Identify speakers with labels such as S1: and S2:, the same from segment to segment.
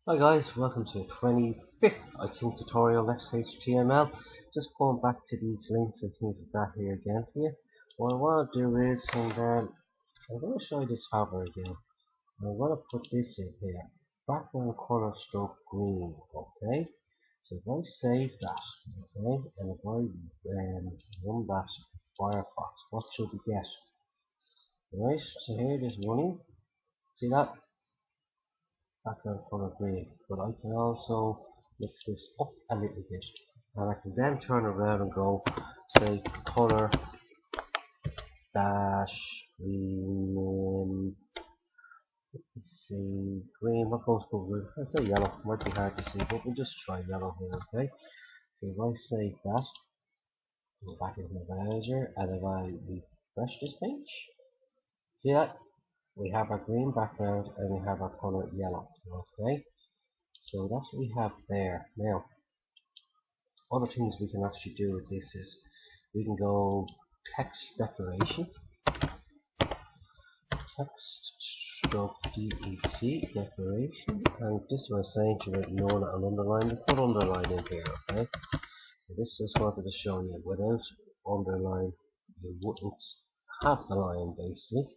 S1: Hi guys, welcome to the 25th, I think, tutorial Next HTML. Just going back to these links and things like that here again for you. What I want to do is, I'm going to show you this hover again. I'm going to put this in here. Background color stroke green, okay? So if I save that, okay, and if I run that Firefox, what should we get? Right, so here it is running. See that? Background color green, but I can also mix this up a little bit, and I can then turn around and go say color dash green. Let's see, green. What goes for green? I say yellow. Might be hard to see, but we'll just try yellow here. Okay, so if I save that, go back into my browser, and if I refresh this page, see that we have our green background and we have our color yellow. Okay, so that's what we have there. Now other things we can actually do with this is we can go text decoration, text stroke DEC decoration, and this is what I'm saying to it, known and underline. Put underline in here, okay? So this just wanted to show you without underline you wouldn't have the line basically.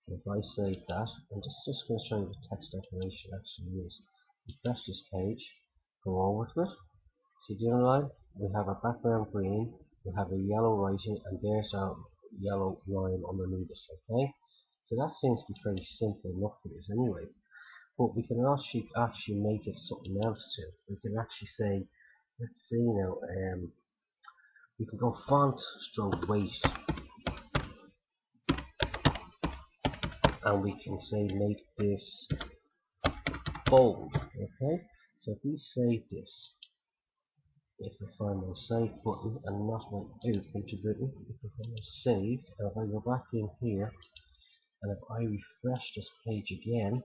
S1: So if I save that, I'm just going to show you what text decoration actually is. Refresh this page, go over to it. See the other line? We have a background green, we have a yellow writing, and there's our yellow line underneath it, okay? So that seems to be pretty simple enough for this anyway. But we can actually make it something else too. We can actually say, let's see now, we can go font stroke weight, and we can say make this bold, okay? So if we save this, if I find my save button and not my printer button, if I find my save, and if I go back in here, and if I refresh this page again,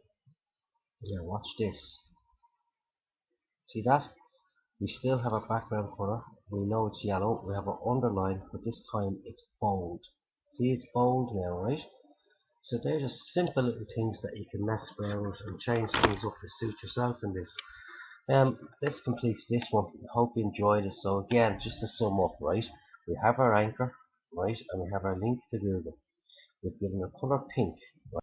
S1: now watch this. See that? We still have a background color. We know it's yellow. We have an underline, but this time it's bold. See, it's bold now, right? So they're just simple little things that you can mess around with and change things up to suit yourself in this. This completes this one. I hope you enjoyed it. So again, just to sum up, right? We have our anchor, right, and we have our link to Google. We've given a color pink.